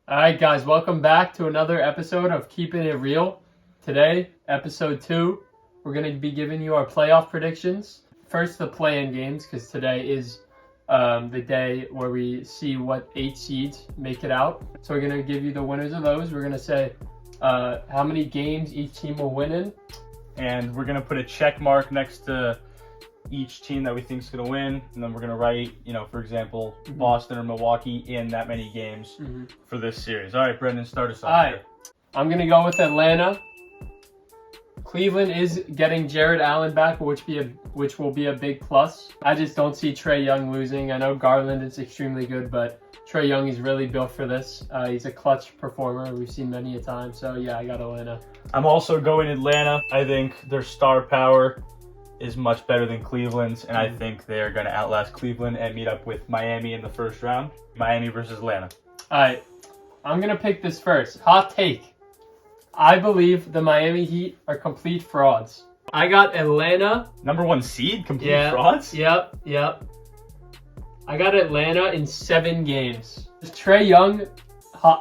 All right, guys, welcome back to another episode of Keeping It Real. Today, episode 2, we're going to be giving you our playoff predictions. First, the play-in games, because today is the day where we see what 8 seeds make it out. So we're going to give you the winners of those. We're going to say how many games each team will win in. And we're going to put a check mark next to each team that we think is going to win. And then we're going to write, for example, Boston or Milwaukee in that many games for this series. All right, Brendan, start us off. All right. I'm going to go with Atlanta. Cleveland is getting Jared Allen back, which will be a big plus. I just don't see Trae Young losing. I know Garland is extremely good, but Trae Young is really built for this. He's a clutch performer. We've seen many a time. So, yeah, I got Atlanta. I'm also going Atlanta. I think their star power is much better than Cleveland's, and I think they're going to outlast Cleveland and meet up with Miami in the first round. Miami versus Atlanta. All right. I'm going to pick this first. Hot take. I believe the Miami Heat are complete frauds. I got Atlanta. Number 1 seed? Complete frauds? Yep. I got Atlanta in 7 games. Trae Young,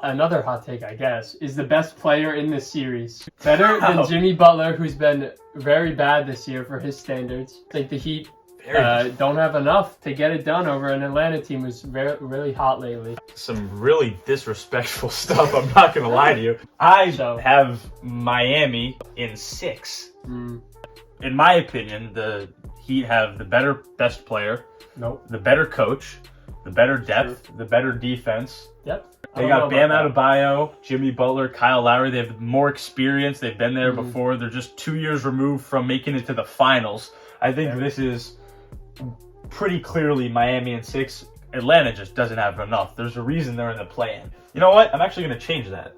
another hot take, I guess, is the best player in this series. Better than Jimmy Butler, who's been very bad this year for his standards. I think the Heat don't have enough to get it done over an Atlanta team who's really hot lately. Some really disrespectful stuff, I'm not going to lie to you. I have Miami in 6. In my opinion, the Heat have the best player, the better coach, the better depth, the better defense. Yep. They got Bam Adebayo, Jimmy Butler, Kyle Lowry. They have more experience. They've been there before. They're just 2 years removed from making it to the finals. I think this is pretty clearly Miami in 6. Atlanta just doesn't have enough. There's a reason they're in the play-in. You know what? I'm actually going to change that.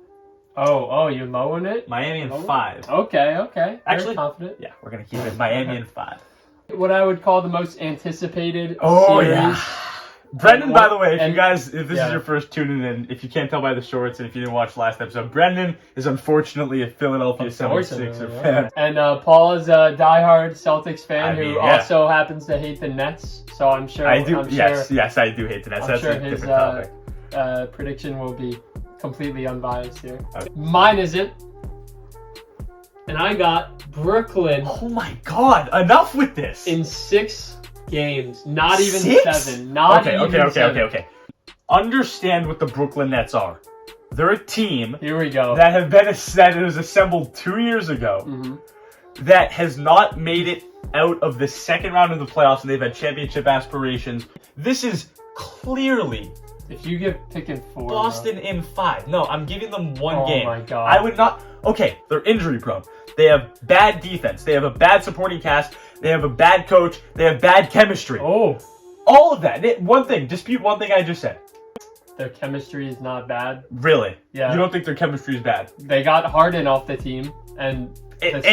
Oh, you're lowering it? Miami in 5. Okay. Actually, confident. Yeah, we're going to keep it Miami in 5. What I would call the most anticipated series. Yeah. Brendan, by the way, if this is your first tuning in, if you can't tell by the shorts and if you didn't watch last episode, Brendan is unfortunately a Philadelphia 76er fan. And Paul is a diehard Celtics fan who also happens to hate the Nets. So I'm sure Yes, I do hate the Nets. That's a different topic. Prediction will be completely unbiased here. Okay. Mine isn't. And I got Brooklyn. Oh my God! Enough with this. In 6 games, not even 6? 7. Not even 7. Okay. Understand what the Brooklyn Nets are. They're a team. Here we go. That was assembled 2 years ago. That has not made it out of the second round of the playoffs, and they've had championship aspirations. This is clearly. If you get picking 4, Boston in 5. No, I'm giving them 1 game. Oh my God. I would not. Okay, they're injury prone. They have bad defense. They have a bad supporting cast. They have a bad coach. They have bad chemistry. Oh. All of that. Dispute one thing I just said. Their chemistry is not bad. Really? Yeah. You don't think their chemistry is bad? They got Harden off the team, now it's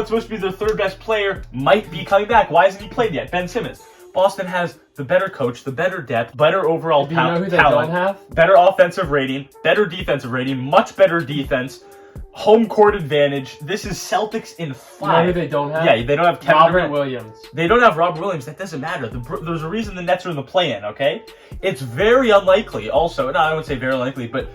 supposed to be their 3rd best player might be coming back. Why hasn't he played yet? Ben Simmons. Boston has the better coach, the better depth, better overall talent. You know who they don't have? Better offensive rating, better defensive rating, much better defense, home court advantage. This is Celtics in 5. You know who they don't have? Yeah, they don't have Kevin Robert Williams. They don't have Robert Williams. That doesn't matter. There's a reason the Nets are in the play-in, okay? It's very unlikely also. No, I wouldn't say very unlikely, but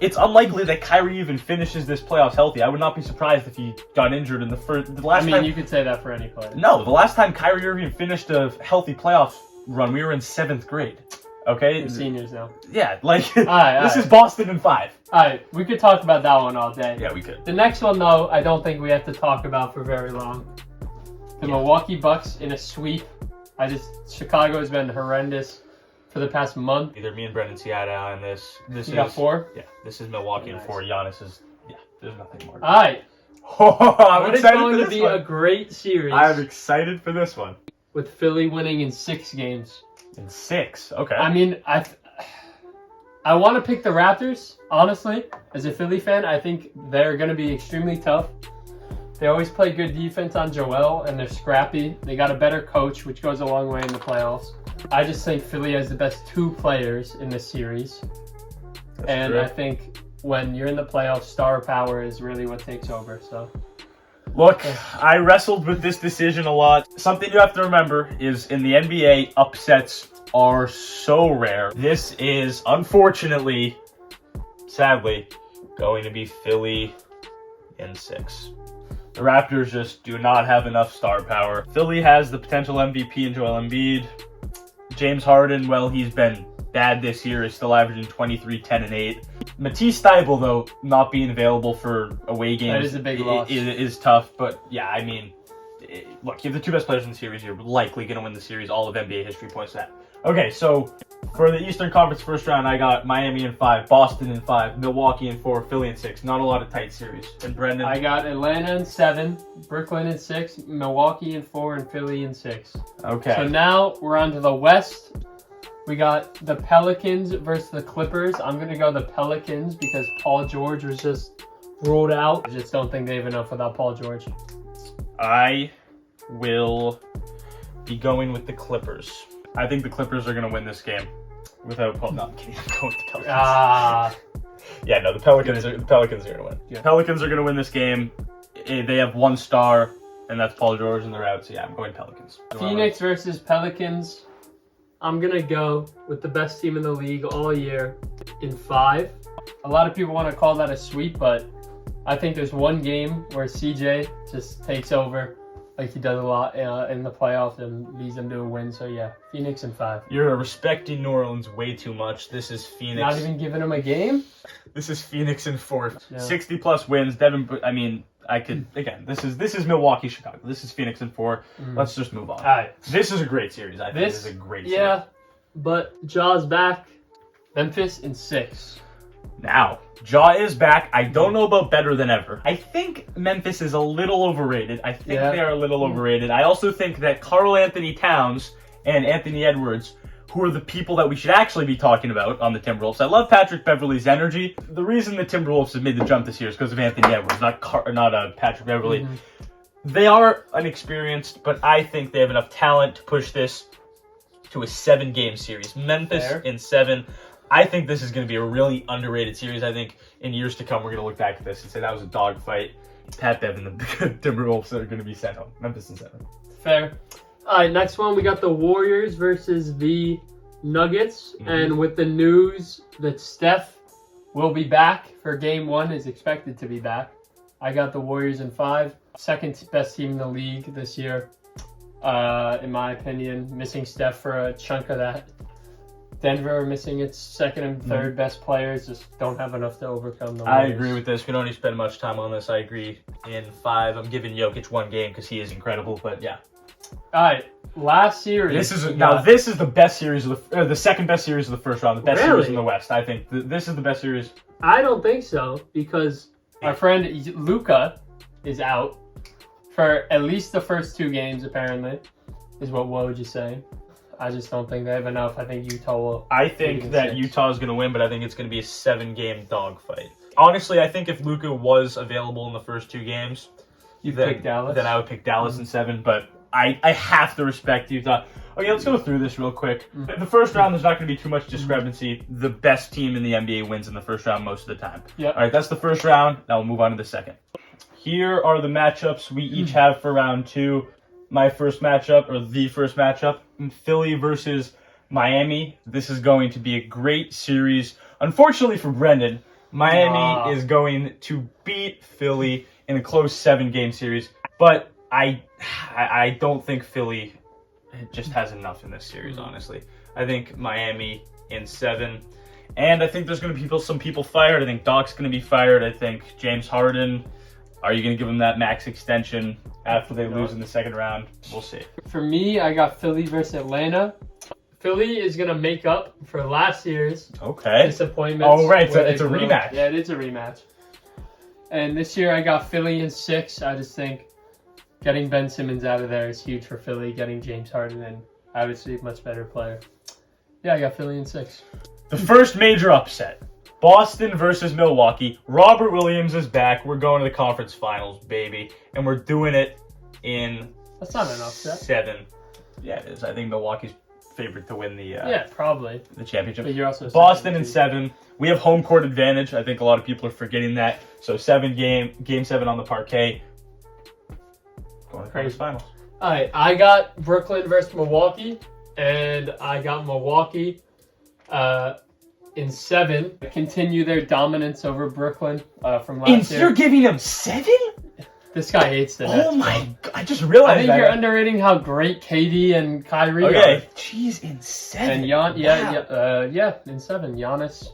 it's unlikely that Kyrie even finishes this playoffs healthy. I would not be surprised if he got injured in the last time. You could say that for any player. No, the last time Kyrie Irving finished a healthy playoffs run, we were in 7th grade. Okay? We're seniors now. Yeah, this is Boston in 5. Alright, we could talk about that one all day. Yeah, we could. The next one, though, I don't think we have to talk about for very long. The Milwaukee Bucks in a sweep. Chicago has been horrendous for the past month. Either me and Brendan see eye to eye on this. You got 4? Yeah, this is Milwaukee in 4. Giannis is, there's nothing more. Alright. I'm excited going to be a great series. I'm excited for this one. With Philly winning in 6 games. In 6? Okay. I want to pick the Raptors, honestly. As a Philly fan, I think they're going to be extremely tough. They always play good defense on Joel, and they're scrappy. They got a better coach, which goes a long way in the playoffs. I just think Philly has the best 2 players in this series. That's true. I think when you're in the playoffs, star power is really what takes over. So, look, I wrestled with this decision a lot. Something you have to remember is in the NBA, upsets are so rare. This is, unfortunately, sadly, going to be Philly in 6. The Raptors just do not have enough star power. Philly has the potential MVP in Joel Embiid. James Harden, well, he's been bad this year, is still averaging 23, 10, and 8. Matisse Thybulle, though, not being available for away games, that is a big loss. Is tough. But yeah, I mean, look, you have the 2 best players in the series. You're likely going to win the series. All of NBA history points to that. Okay, so for the Eastern Conference first round, I got Miami in 5, Boston in 5, Milwaukee in 4, Philly in 6. Not a lot of tight series. And Brendan? I got Atlanta in 7, Brooklyn in 6, Milwaukee in 4, and Philly in 6. Okay. So now we're on to the West. We got the Pelicans versus the Clippers. I'm going to go the Pelicans because Paul George was just ruled out. I just don't think they have enough without Paul George. I will be going with the Clippers. I think the Clippers are going to win this game without Paul. No, I'm kidding. I'm going with the Pelicans. Yeah, no, the Pelicans are going to win. Yeah. Pelicans are going to win this game. They have 1 star, and that's Paul George, and they're out. So yeah, I'm going Pelicans. Phoenix versus Pelicans. I'm going to go with the best team in the league all year in 5. A lot of people want to call that a sweep, but I think there's one game where CJ just takes over like he does a lot in the playoffs and leads them to a win. So yeah, Phoenix in 5. You're respecting New Orleans way too much. This is Phoenix. Not even giving them a game? This is Phoenix in 4. Yeah. 60+ wins. This is Milwaukee, Chicago. This is Phoenix in 4. Let's just move on. All right. This is a great series. I think this is a great series. Yeah, but Jaw's back. Memphis in 6. Now, Jaw is back. I don't know about better than ever. I think Memphis is a little overrated. I think they are a little overrated. I also think that Karl Anthony Towns and Anthony Edwards, who are the people that we should actually be talking about on the Timberwolves. I love Patrick Beverley's energy. The reason the Timberwolves have made the jump this year is because of Anthony Edwards, not Patrick Beverley. They are inexperienced, but I think they have enough talent to push this to a 7-game series. Memphis in 7. I think this is going to be a really underrated series. I think in years to come, we're going to look back at this and say that was a dogfight. Pat Bev and the Timberwolves are going to be sent home. Memphis in 7. Fair. All right, next one, we got the Warriors versus the Nuggets. And with the news that Steph will be back for Game 1, is expected to be back, I got the Warriors in 5. Second best team in the league this year, in my opinion. Missing Steph for a chunk of that. Denver missing its second and third best players, just don't have enough to overcome the Warriors. I agree with this. We don't need to spend much time on this. I agree. In 5, I'm giving Jokic 1 game because he is incredible, but yeah. All right, last series. This is the best series of the second best series of the first round. The best series in the West. I think this is the best series. I don't think so because our friend Luka is out for at least the first 2 games. Apparently, is what Woj is saying. I just don't think they have enough. I think Utah will. I think that Utah is going to win, but I think it's going to be a 7-game dogfight. Honestly, I think if Luka was available in the first 2 games, pick Dallas. Then I would pick Dallas in 7. But I have to respect Utah. Okay, let's go through this real quick. The first round, there's not going to be too much discrepancy. The best team in the NBA wins in the first round most of the time. Yep. All right, that's the first round. Now we'll move on to the second. Here are the matchups we each have for round 2. My first matchup, or the first matchup, Philly versus Miami. This is going to be a great series. Unfortunately for Brendan, Miami is going to beat Philly in a close 7-game series. But I don't think Philly just has enough in this series, honestly. I think Miami in 7. And I think there's going to be some people fired. I think Doc's going to be fired. I think James Harden... Are you going to give them that max extension after they lose in the second round? We'll see. For me, I got Philly versus Atlanta. Philly is going to make up for last year's disappointments. Oh, right. It's a rematch. Yeah, it is a rematch. And this year, I got Philly in 6. I just think getting Ben Simmons out of there is huge for Philly. Getting James Harden in, obviously, a much better player. Yeah, I got Philly in 6. The first major upset. Boston versus Milwaukee. Robert Williams is back. We're going to the conference finals, baby. And we're doing it in... That's not an upset. 7. Yeah, it is. I think Milwaukee's favored to win the... probably. The championship. But you're also... Boston in 7. We have home court advantage. I think a lot of people are forgetting that. So game 7 on the parquet. Going to the conference finals. All right, I got Brooklyn versus Milwaukee. and I got Milwaukee in 7. Continue their dominance over Brooklyn from last year. You're giving them 7? This guy hates the Nets. Oh my god, I just realized I think that. you're underrating how great KD and Kyrie are. Okay, jeez, in 7. And in 7, Giannis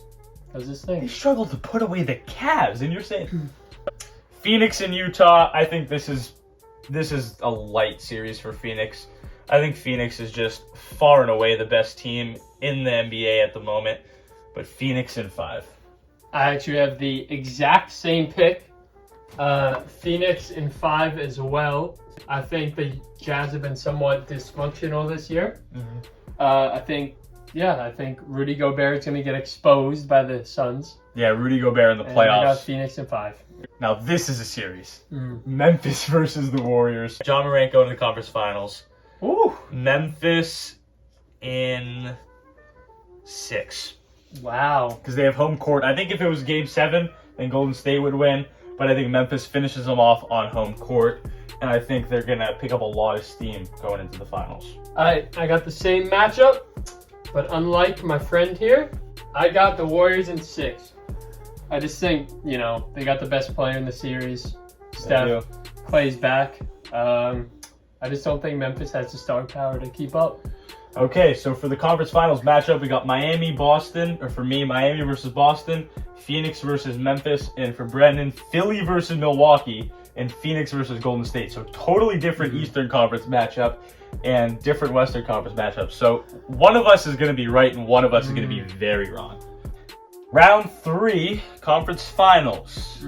does his They thing. struggled to put away the Cavs, and you're saying Phoenix and Utah. I think this is a light series for Phoenix. I think Phoenix is just far and away the best team in the NBA at the moment. But Phoenix in 5. I actually have the exact same pick. Phoenix in 5 as well. I think the Jazz have been somewhat dysfunctional this year. Mm-hmm. I think Rudy Gobert is going to get exposed by the Suns. Yeah, Rudy Gobert in the And I got playoffs. Phoenix in 5. Now this is a series. Mm. Memphis versus the Warriors. John Morant going to the conference finals. Ooh. Memphis in 6. Wow. Because they have home court. I think if it was Game 7, then Golden State would win. But I think Memphis finishes them off on home court. And I think they're going to pick up a lot of steam going into the finals. I got the same matchup, but unlike my friend here, I got the Warriors in 6. I just think, they got the best player in the series. Steph, Clay's back. I just don't think Memphis has the star power to keep up. Okay, so for the conference finals matchup, we got Miami-Boston, or for me, Miami versus Boston, Phoenix versus Memphis, and for Brendan, Philly versus Milwaukee, and Phoenix versus Golden State. So totally different Eastern Conference matchup and different Western Conference matchups. So one of us is going to be right and one of us is going to be very wrong. Round 3, conference finals.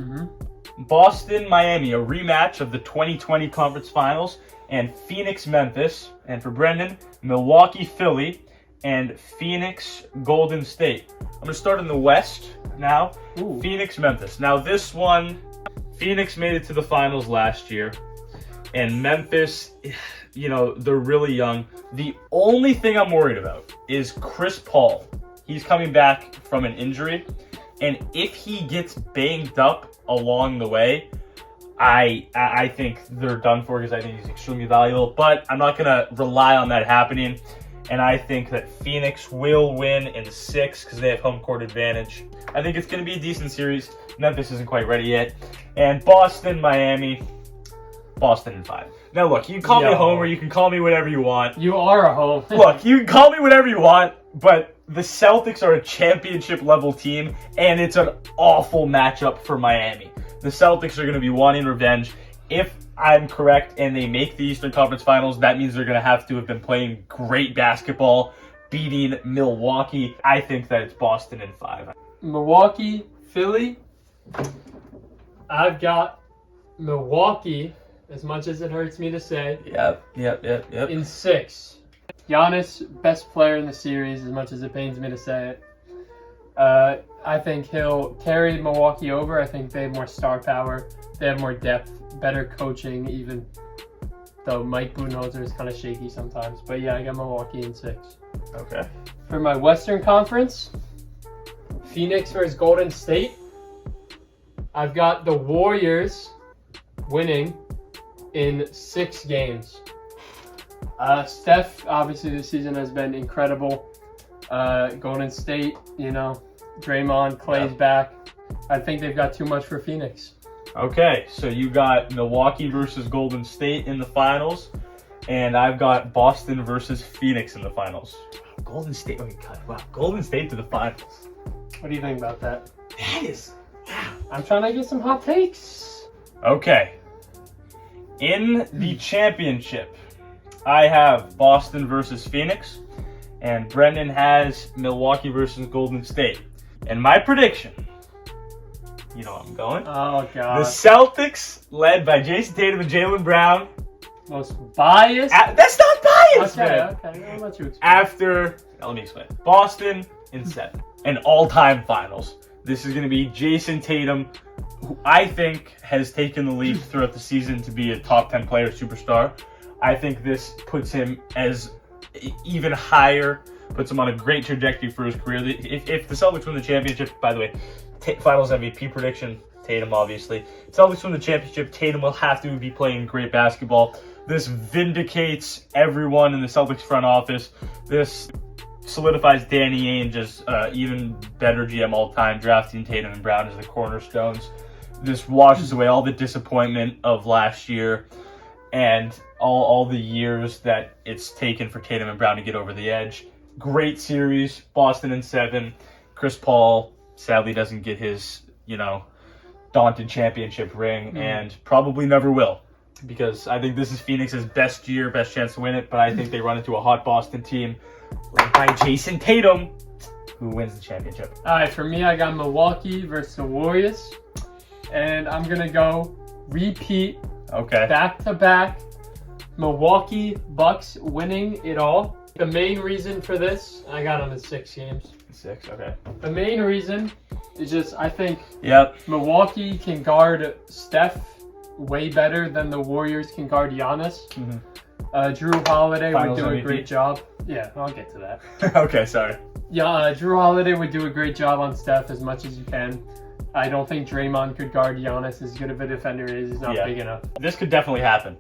Boston, Miami, a rematch of the 2020 conference finals, and Phoenix, Memphis, and for Brendan, Milwaukee, Philly, and Phoenix, Golden State. I'm going to start in the West now. Ooh. Phoenix, Memphis. Now this one, Phoenix made it to the finals last year, and Memphis, they're really young. The only thing I'm worried about is Chris Paul. He's coming back from an injury, and if he gets banged up along the way, I think they're done for because I think he's extremely valuable. But I'm not going to rely on that happening, and I think that Phoenix will win in 6 because they have home court advantage. I think it's going to be a decent series. Memphis isn't quite ready yet. And Boston, Miami, Boston in 5. Now look, you can call me a homer, you can call me whatever you want. You are a home. Look, you can call me whatever you want, but the Celtics are a championship level team, and it's an awful matchup for Miami. The Celtics are going to be wanting revenge. If I'm correct and they make the Eastern Conference Finals, that means they're going to have been playing great basketball, beating Milwaukee. I think that it's Boston in 5. Milwaukee, Philly. I've got Milwaukee, as much as it hurts me to say, Yep. in 6. Giannis, best player in the series, as much as it pains me to say it. I think he'll carry Milwaukee over. I think they have more star power. They have more depth, better coaching, even though Mike Budenholzer is kind of shaky sometimes. But yeah, I got Milwaukee in 6. Okay. For my Western Conference, Phoenix versus Golden State. I've got the Warriors winning in 6 games. Steph, obviously this season has been incredible. Golden State, Draymond, Clay's back. I think they've got too much for Phoenix. Okay, so you got Milwaukee versus Golden State in the finals, and I've got Boston versus Phoenix in the finals. Golden State, Golden State to the finals. What do you think about that? That is, wow. I'm trying to get some hot takes. Okay. In the championship, I have Boston versus Phoenix, and Brendan has Milwaukee versus Golden State. And my prediction, you know where I'm going? Oh, The God. Celtics, led by Jason Tatum and Jaylen Brown. Most biased? That's not biased, man. Okay. I'll let you explain. Let me explain. Boston in 7. An all-time finals. This is going to be Jason Tatum, who I think has taken the leap throughout the season to be a top 10 player superstar. I think this puts him as even higher puts him on a great trajectory for his career. If the Celtics win the championship, by the way, Finals MVP prediction, Tatum obviously. Celtics win the championship, Tatum will have to be playing great basketball. This vindicates everyone in the Celtics front office. This solidifies Danny Ainge as even better GM all time, drafting Tatum and Brown as the cornerstones. This washes away all the disappointment of last year and all the years that it's taken for Tatum and Brown to get over the edge. Great series, Boston in 7. Chris Paul sadly doesn't get his, daunted championship ring and probably never will, because I think this is Phoenix's best year, best chance to win it, but I think they run into a hot Boston team led by Jason Tatum, who wins the championship. All right, for me, I got Milwaukee versus the Warriors, and I'm going to go repeat back-to-back Milwaukee Bucks winning it all. The main reason for this, I got them in 6 games. 6, okay. The main reason is just I think Yep. Milwaukee can guard Steph way better than the Warriors can guard Giannis. Drew Holiday Finals would do MVP. a great job. Yeah, I'll get to that. Okay, sorry. Yeah, Drew Holiday would do a great job on Steph as much as you can. I don't think Draymond could guard Giannis as good of a defender as he's not big enough. This could definitely happen.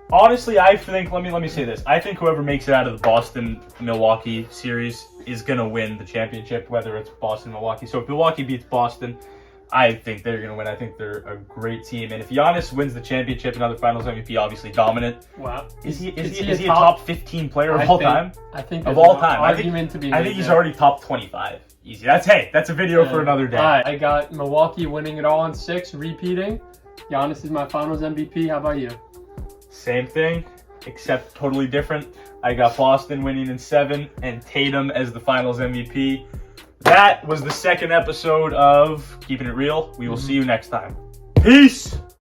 Honestly, I think, let me say this. I think whoever makes it out of the Boston-Milwaukee series is going to win the championship, whether it's Boston-Milwaukee. So if Milwaukee beats Boston, I think they're going to win. I think they're a great team. And if Giannis wins the championship, another Finals MVP, obviously dominant. Wow. Is he a top 15 player of all time? I think of all time. I think he's he's already top 25. Easy. That's a video for another day. All right, I got Milwaukee winning it all in 6, repeating. Giannis is my Finals MVP. How about you? Same thing, except totally different. I got Boston winning in 7 and Tatum as the Finals MVP. That was the second episode of Keeping It Real. We will see you next time. Peace!